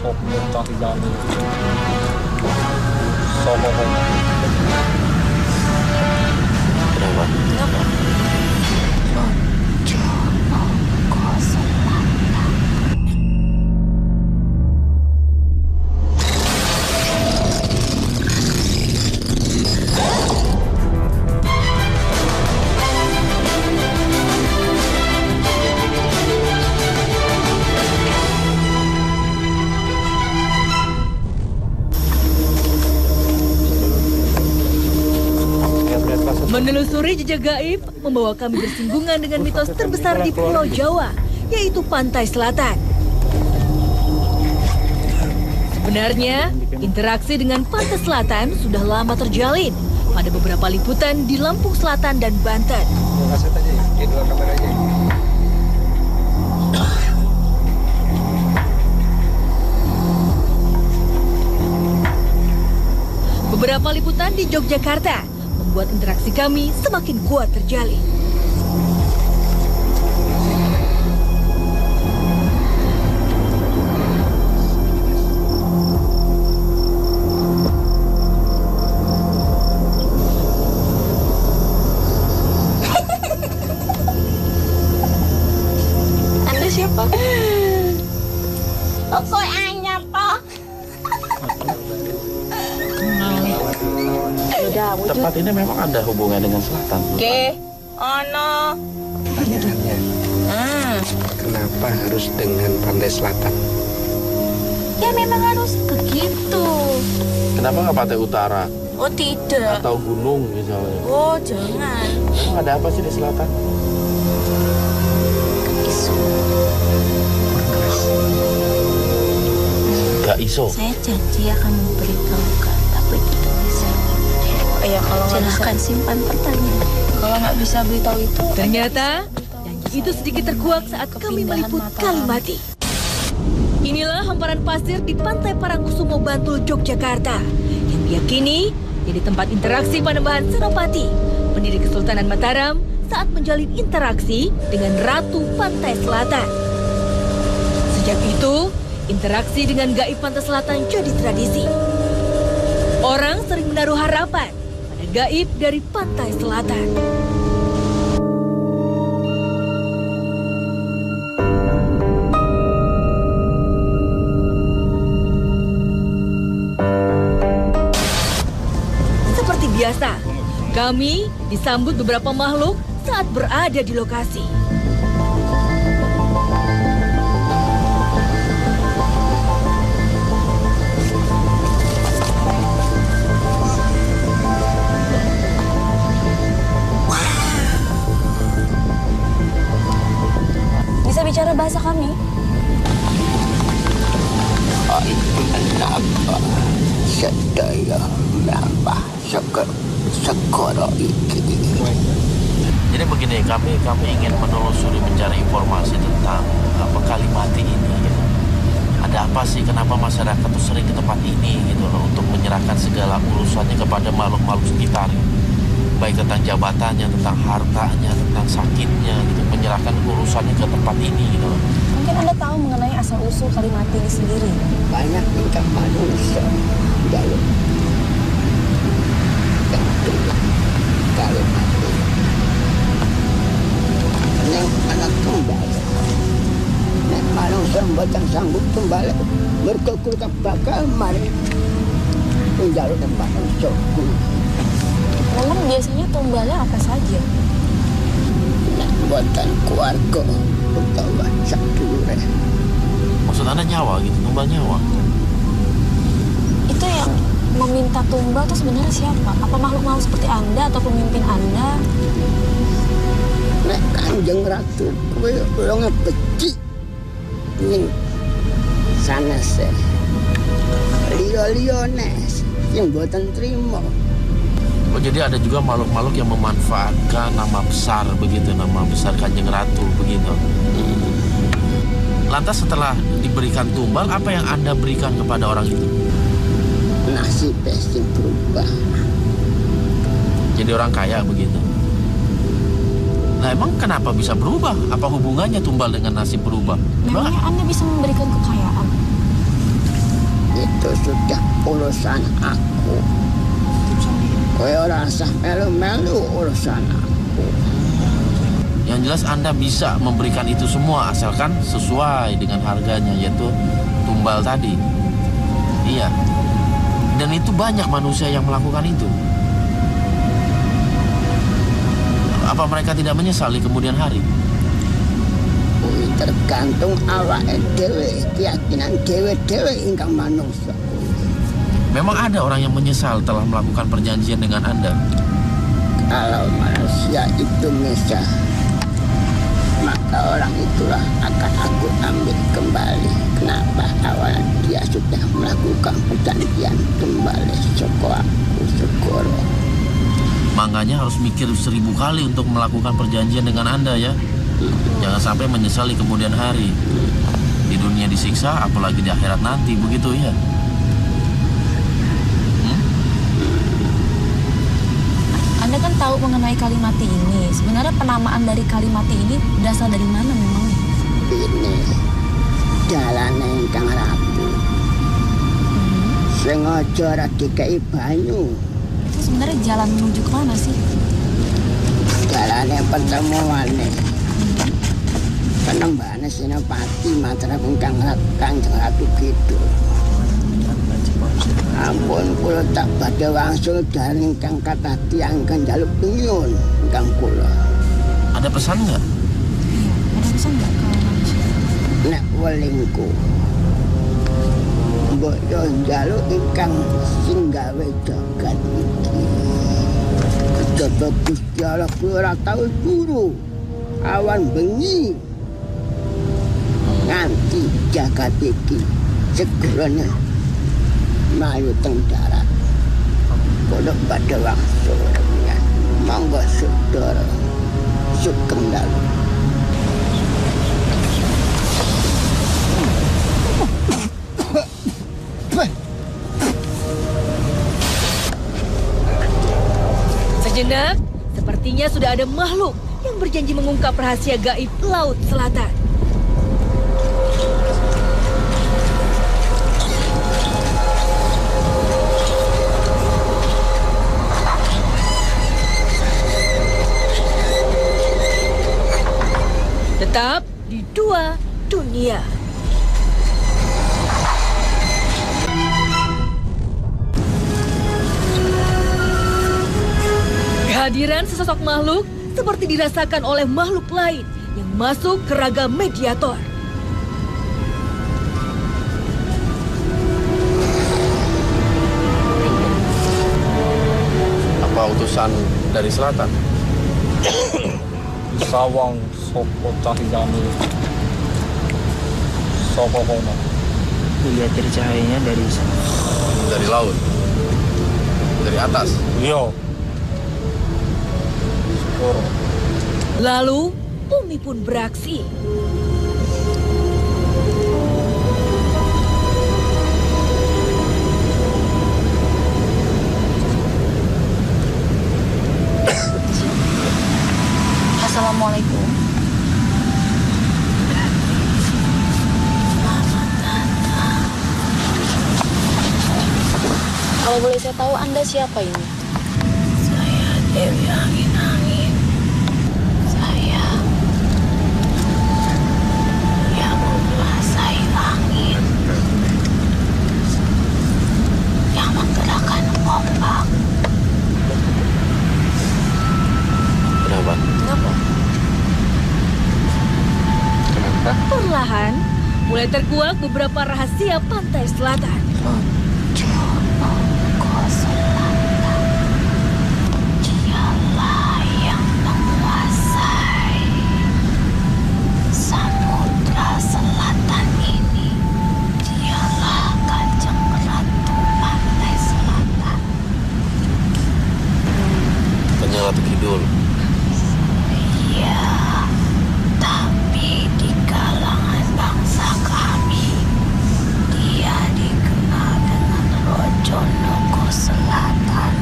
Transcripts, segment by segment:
Sop muntah di jalan ini. Sama Kenapa? Kenapa? Menelusuri jejak gaib membawa kami bersinggungan dengan mitos terbesar di Pulau Jawa, yaitu Pantai Selatan. Sebenarnya, interaksi dengan Pantai Selatan sudah lama terjalin pada beberapa liputan di Lampung Selatan dan Banten. Beberapa liputan di Yogyakarta membuat interaksi kami semakin kuat terjalin. Anda siapa? Pokoknya Pak. Tempat ini memang ada hubungan dengan selatan. Oke. Ono. Pertanyaannya, kenapa harus dengan pantai selatan? Ya memang harus begitu. Kenapa nggak pantai utara Oh tidak. atau gunung misalnya? Oh jangan. Emang ada apa sih di selatan? Isu. Gak iso. Saya janji akan memberitahukan, tapi tidak bisa. Ya kalau silakan simpan pertanyaan. Kalau nggak bisa beritahu itu. Ternyata itu sedikit terkuak saat kami meliput Kalimati. Inilah hamparan pasir di Pantai Parangkusumo, Bantul, Yogyakarta yang diyakini jadi tempat interaksi Panembahan Senopati, pendiri Kesultanan Mataram, saat menjalin interaksi dengan Ratu Pantai Selatan. Sejak itu, interaksi dengan gaib Pantai Selatan jadi tradisi. Orang sering menaruh harapan pada gaib dari Pantai Selatan. Seperti biasa, kami disambut beberapa makhluk saat berada di lokasi. Bisa bicara bahasa kami? Kenapa sedaya nambah segera iki? Jadi begini, kami ingin menelusuri mencari informasi tentang Kalimati ini. Gitu. Ada apa sih? Kenapa masyarakat tuh sering ke tempat ini gitu loh, untuk menyerahkan segala urusannya kepada makhluk-makhluk sekitar. Baik tentang jabatannya, tentang hartanya, tentang sakitnya, gitu. Menyerahkan urusannya ke tempat ini gitu loh. Mungkin Anda tahu mengenai asal-usul Kalimati ini sendiri. Banyak tingkah manusia dalam Kalimati. Neng anak tumbal, neng manusia batang sanggup tumbal berkekul bakal mari menjalur tempat manusiaku. Memang biasanya tumbalnya apa saja? Neng buatan keluarga utawa sadure. Maksud Anda nyawa gitu, tumbal nyawa? Itu yang meminta tumbal itu sebenarnya siapa? Apa makhluk-makhluk seperti Anda atau pemimpin Anda? Nek Kanjeng Ratu kowe ora ngepeci ning sanes liya-liya nes yang boten trimo. Oh, jadi ada juga makhluk-makhluk yang memanfaatkan nama besar begitu, nama besar Kanjeng Ratu begitu. Lantas setelah diberikan tumbal, apa yang Anda berikan kepada orang itu? Nasib sing berubah. Jadi orang kaya begitu. Nah, emang kenapa bisa berubah? Apa hubungannya tumbal dengan nasib berubah? Memangnya Anda bisa memberikan kekayaan? sudah urusan aku. Kowe ora usah melu-melu urusan aku. Yang jelas Anda bisa memberikan itu semua asalkan sesuai dengan harganya, yaitu tumbal tadi. Iya. Dan itu banyak manusia yang melakukan itu. Apa mereka tidak menyesal di kemudian hari? Tergantung awake dhewe, keyakinan dhewe-dhewe ingkang manungsa. Memang ada orang yang menyesal telah melakukan perjanjian dengan Anda. Kalau manusia itu menyesal, maka orang itulah akan aku ambil kembali. Kenapa awalnya dia sudah melakukan perjanjian kembali soko aku segoro. Makanya harus mikir 1000 kali untuk melakukan perjanjian dengan Anda ya. Jangan sampai menyesal di kemudian hari. Di dunia disiksa, apalagi di akhirat nanti, begitu ya. Anda kan tahu mengenai Kalimati ini. Sebenarnya penamaan dari Kalimati ini berasal dari mana memangnya? Ini jalan ingkang rapuh. Sengaja ora dikai banyu. Itu sebenarnya jalan menuju ke mana sih? Jalane pertemuane. Penembane Senopati Matra ingkang Kanjeng Ratu Kidul. Ampun kula tak badhe wangsul dari ingkang kathah tiyang njaluk nyuwun ingkang kula. Ada pesan nggak? Iya, ada pesan nggak ke manusia? Nek welingku mbok yo njaluk ingkang sing gawe jagat iki. Kejaba Gusti Allah kuwi ora tau turu. Awan bengi nganti jagat iki segorone mayu teng darat. Kula badhe wangsul ya. Monggo sedaya sugeng dalu. Sejenak, sepertinya sudah ada makhluk yang berjanji mengungkap rahasia gaib Laut Selatan. Tetap di Dua Dunia. Kehadiran sesosok makhluk seperti dirasakan oleh makhluk lain yang masuk ke raga mediator. Apa utusan dari selatan? Sawang soko cahyane soko kono. Lihat dari cahayanya dari sana. Dari laut? Dari atas? Iya. Skor. Lalu bumi pun beraksi. Assalamualaikum. Kalau boleh saya tahu Anda siapa ini? Saya Dewi Angin-Angin. Saya yang menguasai langit, yang menggerakkan ombak. Kenapa? Kenapa? Kenapa? Perlahan mulai terkuak beberapa rahasia pantai selatan. Jonoko Selatan, dialah yang menguasai samudra selatan ini. Dialah Kanjeng Ratu Pantai Selatan. Kanjeng Ratu Kidul. Iya, tapi di kalangan bangsa kami, dia dikenal dengan Rojo Noko Selatan.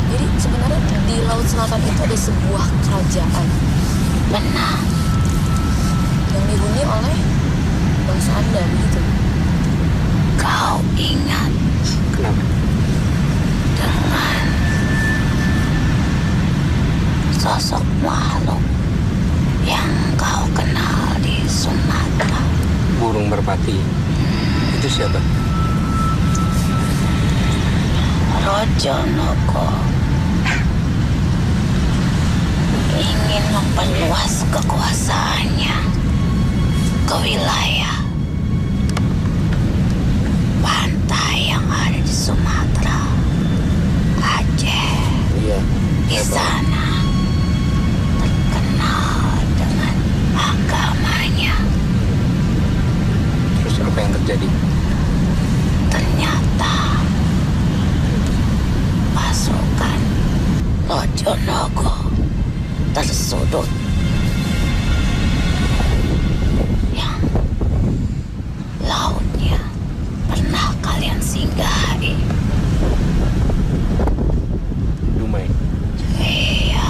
Jadi sebenarnya di Laut Selatan itu ada sebuah kerajaan Benar, yang dihuni oleh bangsa Anda begitu. kau ingat sosok makhluk yang kau kenal di Sumatera. Burung merpati. Itu siapa? Rojonoko ingin memperluas kekuasaannya ke wilayah pantai yang ada di Sumatera, Aceh. Iya. Di sana terkenal dengan agamanya. Terus apa yang terjadi? Ternyata pasukan Rojonogo tersudut. Yang lautnya pernah kalian singgahi. Dumai. Iya,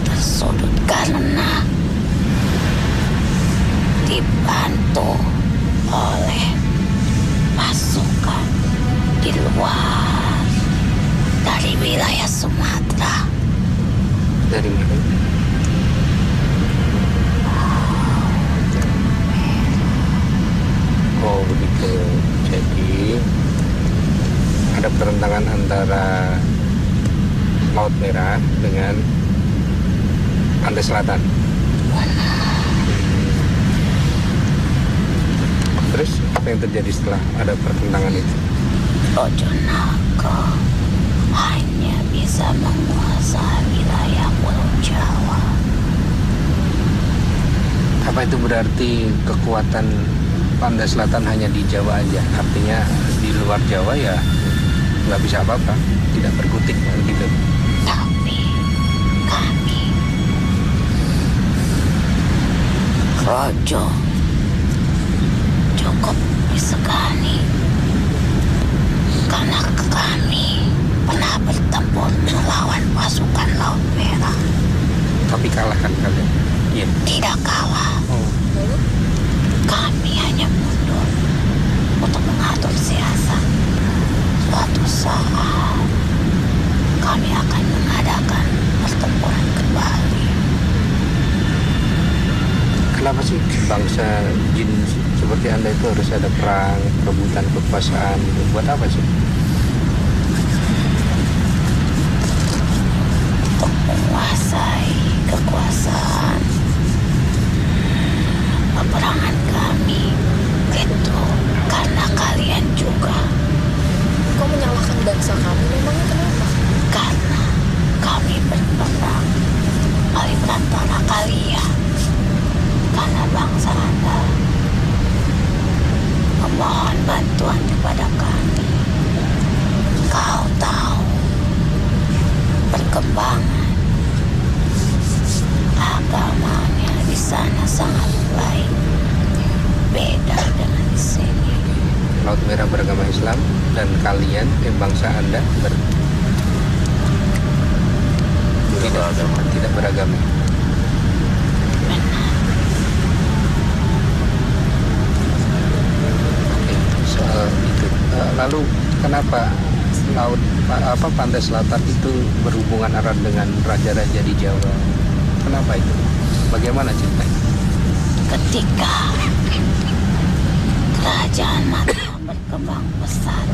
tersudut karena dibantu oleh pasukan di luar dari wilayah Sumatera. Dari mana? Oh begitu. Jadi ada pertentangan antara Laut Merah dengan Pantai Selatan. Terus apa yang terjadi setelah ada pertentangan itu? Rojonogo hanya bisa menguasai wilayah Pulau Jawa. Apa itu berarti kekuatan Pantai Selatan hanya di Jawa aja? Artinya di luar Jawa ya nggak bisa apa-apa, tidak berkutik gitu. Tapi kami Rojo cukup disegani karena kami pernah bertempur melawan pasukan Laut Merah. Tapi kalah kan kalian? Iya. Tidak kalah. Oh. Kami hanya mundur untuk mengatur siasat. Suatu saat kami akan mengadakan pertempuran kembali. Kenapa sih bangsa jin seperti Anda itu harus ada perang, perebutan kekuasaan gitu? Buat apa sih? Untuk menguasai kekuasaan. Peperangan kami itu karena kalian juga. Kau menyalahkan bangsa kami, memangnya kenapa? Karena kami berperang di antara kalian. Karena bangsa Anda memohon bantuan kepada kami. Kau tahu perkembangan agamanya di sana sangat baik, beda dengan di sini. Laut Merah beragama Islam dan kalian bangsa Anda tidak beragama. Oke, soal itu. Lalu kenapa Pantai Selatan itu berhubungan erat dengan raja-raja di Jawa? Kenapa itu? Bagaimana ceritanya? Ketika kerajaan Mataram berkembang pesat,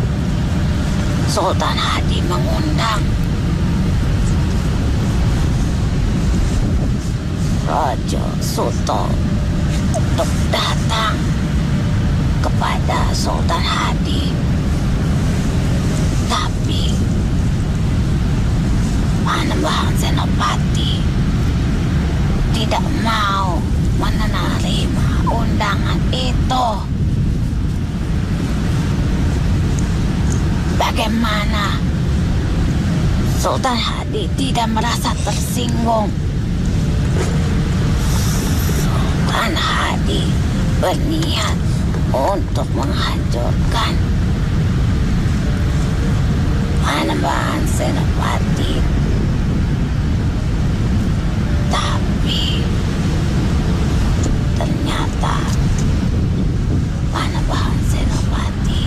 Sultan Hadi mengundang Raja Suto untuk datang kepada Sultan Hadi. Tapi Panembahan Senopati tidak mau menerima undangan itu. Bagaimana Sultan Hadi tidak merasa tersinggung? Sultan Hadi berniat untuk menghancurkan Panembahan Senopati. Tapi ternyata Panembahan Senopati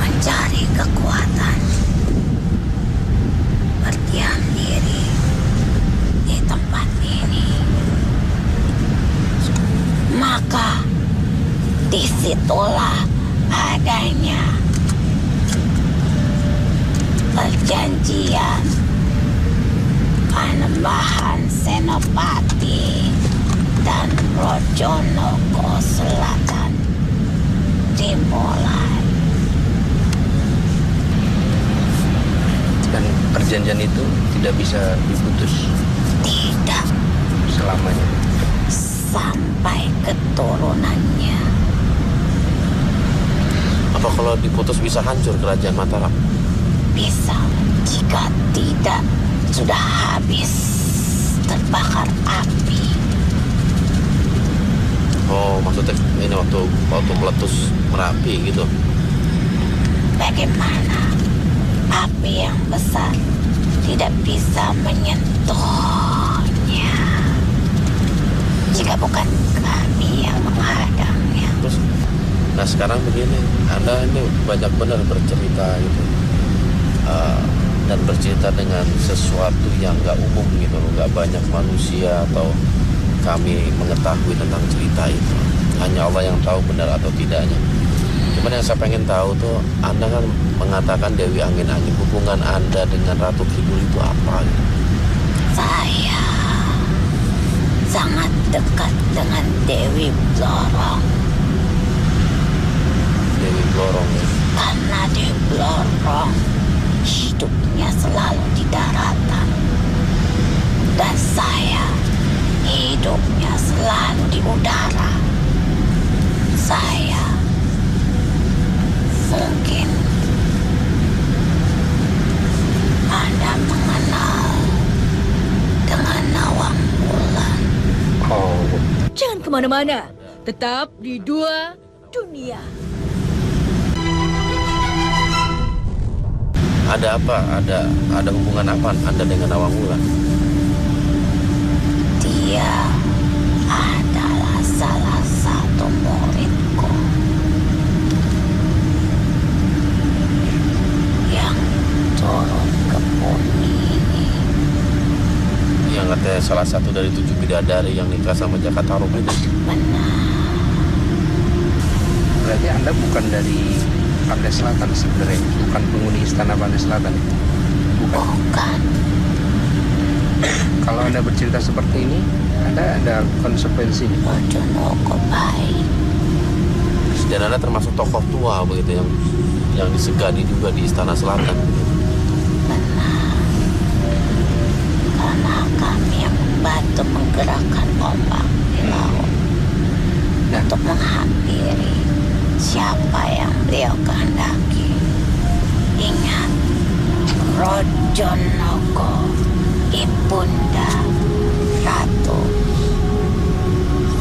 mencari kekuatan Maka disitulah adanya perjanjian Panembahan Senopati dan Rojonogo Selatan dimulai. Dan perjanjian itu tidak bisa diputus Tidak selamanya. sampai keturunannya. Apa kalau diputus bisa hancur kerajaan Mataram? Bisa, jika tidak sudah habis terbakar api. Oh, maksudnya ini waktu meletus Merapi gitu. Bagaimana api yang besar tidak bisa menyentuhnya jika bukan kami yang menghadangnya. Terus, nah sekarang begini, Anda ini banyak benar bercerita gitu, dan bercerita dengan sesuatu yang nggak umum gitu loh, nggak banyak manusia atau kami mengetahui tentang cerita itu. Hanya Allah yang tahu benar atau tidaknya. Cuman yang saya pengen tahu tuh, Anda kan mengatakan Dewi Angin-Angin, hubungan Anda dengan Ratu Kidul itu apa? Gitu? Saya sangat dekat dengan Dewi Blorong. Dewi Blorong ya. Karena Dewi Blorong hidupnya selalu di daratan. Dan saya hidupnya selalu di udara. Saya mungkin Anda mengenal dengan Nawang Wulan. Oh, Jangan kemana-mana, tetap di Dua Dunia. Ada apa? Ada hubungan apa Anda dengan Nawang Wulan? Dia adalah salah satu muridku yang turun ke bumi ini. Yang katanya salah satu dari 7 bidadari yang nikah sama Jaka Tarub itu. Benar. berarti Anda bukan dari Pantai Selatan sebenarnya, bukan penghuni istana Pantai Selatan. Bukan. Kalau Anda bercerita seperti ini, ada konsekuensinya. Rojonogo baik. Dan Anda termasuk tokoh tua begitu yang disegani juga di Istana Selatan. Benar. Karena kami yang membantu menggerakkan ombak di laut untuk menghampiri siapa yang beliau kehendaki. Ingat, Rojonogo, Ibunda Ratu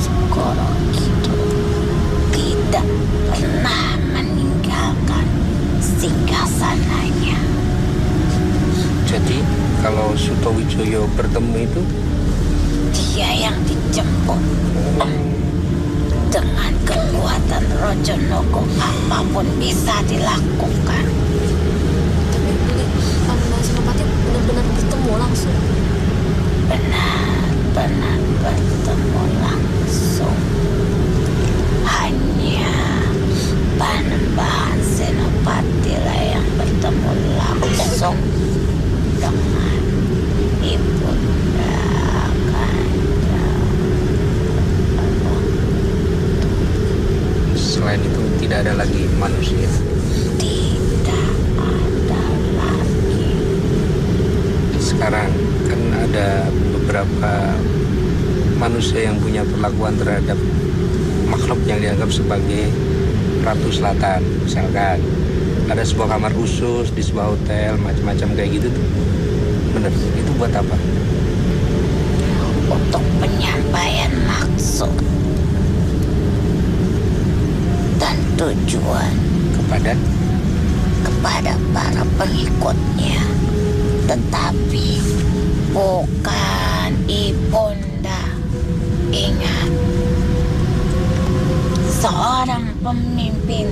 Segoro Kidul tidak pernah meninggalkan singgasananya. Jadi kalau Sutowijoyo bertemu itu, Dia yang dijemput. Dengan kekuatan Rojonogo apapun bisa dilakukan. Tapi Pantai Senopati benar-benar bertemu langsung. Benar-benar bertemu langsung. Hanya Panembahan Senopati lah yang bertemu langsung dengan Ibunda Kanda. selain itu tidak ada lagi manusia. Tidak ada lagi. Sekarang kan ada beberapa manusia yang punya perlakuan terhadap makhluk yang dianggap sebagai Ratu Selatan. Misalkan ada sebuah kamar khusus di sebuah hotel, macam-macam kayak gitu tuh. Bener, itu buat apa? Untuk penyampaian maksud dan tujuan kepada para pengikutnya, tetapi bukan ibunda. Ingat, seorang pemimpin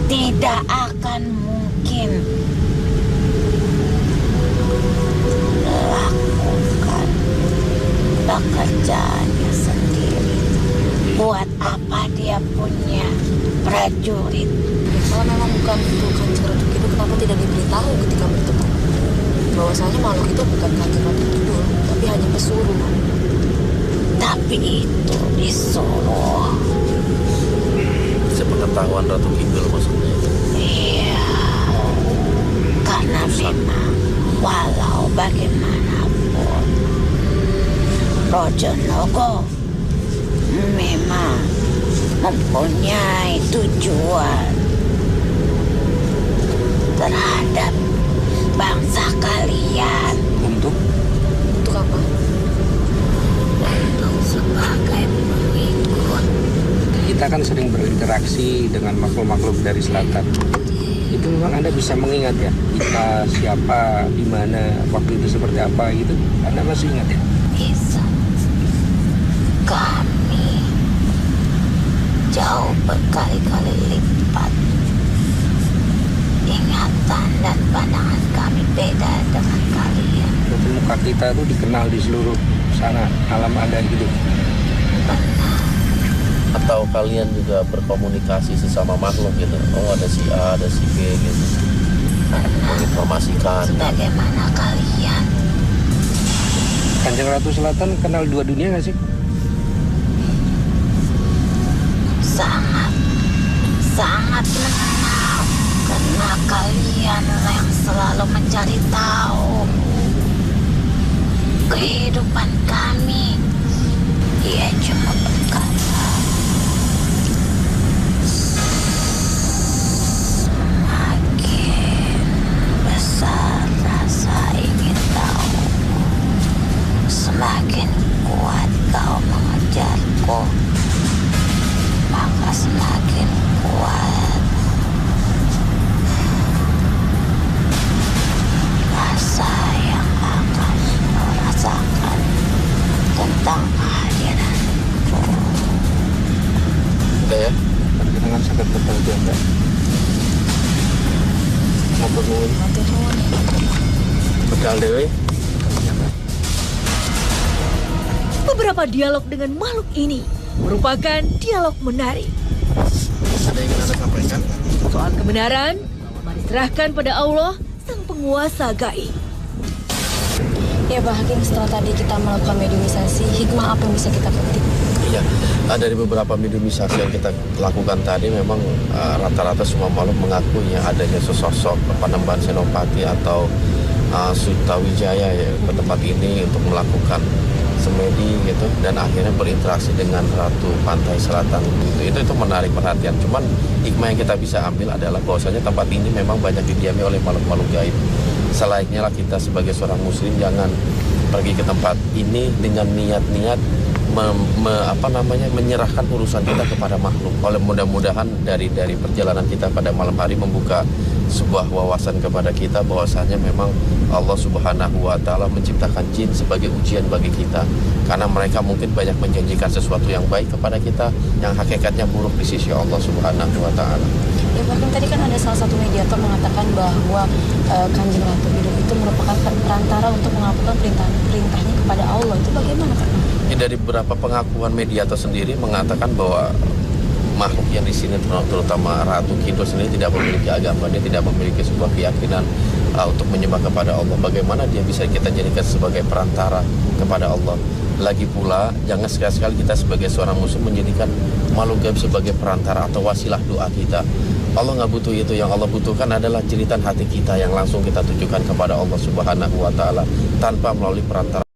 tidak akan mungkin melakukan pekerjaannya sendiri. Buat apa dia punya prajurit? Kalau memang bukan itu Kanjeng Ratu Kidul, kenapa tidak diberitahu ketika bertemu? Bahwasanya makhluk itu bukan Kanjeng Ratu Kidul, tapi hanya pesuruh. Tapi itu disuruh. Sepengetahuan Ratu Kidul maksudnya. Iya. Karena memang walau bagaimanapun Raja Naga memang mempunyai tujuan terhadap bangsa kalian. Untuk apa? Untuk sebagai pengikut. kita kan sering berinteraksi dengan makhluk-makhluk dari selatan. Itu memang Anda bisa mengingat ya, kita siapa, di mana, waktu itu seperti apa gitu. Anda masih ingat ya? Bisa. Kami jauh berkali-kali lipat. Ingatan dan pandangan kami beda dengan kalian. Berarti muka kita tuh dikenal di seluruh sana, alam ada gitu. Atau kalian juga berkomunikasi sesama makhluk gitu. Oh ada si A, ada si B gitu. Menginformasikan. Bagaimana kalian? Kanjeng Ratu Selatan kenal dua dunia nggak sih? Sangat mengenal. Karena kalian yang selalu mencari tahu kehidupan kami. Dia cuma berkata, semakin besar rasa ingin tahu, semakin kuat kau mengejarku, maka semakin kuat rasa yang akan kau rasakan tentang kehadiranku. Udah ya? Dengan sangat betul dia enggak. Matur nuwun. Bedal dewe. Beberapa dialog dengan makhluk ini merupakan dialog menarik. Ada yang ingin Anda sampaikan? Soal kebenaran, mari serahkan pada Allah, sang penguasa gaib. Ya Pak Hakim, setelah tadi kita melakukan mediumisasi, hikmah apa yang bisa kita petik? Iya, dari beberapa mediumisasi yang kita lakukan tadi memang rata-rata semua makhluk mengakui ya adanya sesosok Panembahan Senopati atau Sutawijaya ya ke tempat ini untuk melakukan semedi gitu dan akhirnya berinteraksi dengan Ratu Pantai Selatan gitu. Itu menarik perhatian. Cuman hikmah yang kita bisa ambil adalah bahwasanya tempat ini memang banyak didiami oleh makhluk-makhluk gaib. Selayaknya lah kita sebagai seorang muslim jangan pergi ke tempat ini dengan niat-niat menyerahkan urusan kita kepada makhluk. Oleh mudah-mudahan dari perjalanan kita pada malam hari membuka sebuah wawasan kepada kita bahwasanya memang Allah Subhanahu wa taala menciptakan jin sebagai ujian bagi kita karena mereka mungkin banyak menjanjikan sesuatu yang baik kepada kita yang hakikatnya buruk di sisi Allah Subhanahu wa taala. Ya Pak Hakim, tadi kan ada salah satu mediator mengatakan bahwa Kanjeng Ratu Kidul itu merupakan perantara untuk mengabulkan perintahnya kepada Allah. Itu bagaimana Pak? Dari beberapa pengakuan mediator sendiri mengatakan bahwa makhluk yang di sini terutama Ratu Kidul sendiri tidak memiliki agama, dia tidak memiliki sebuah keyakinan untuk menyembah kepada Allah. Bagaimana dia bisa kita jadikan sebagai perantara kepada Allah? Lagi pula jangan sekali-sekali kita sebagai seorang muslim menjadikan makhluk gaib sebagai perantara atau wasilah doa kita. Allah nggak butuh itu. Yang Allah butuhkan adalah jeritan hati kita yang langsung kita tujukan kepada Allah Subhanahu wa taala tanpa melalui perantara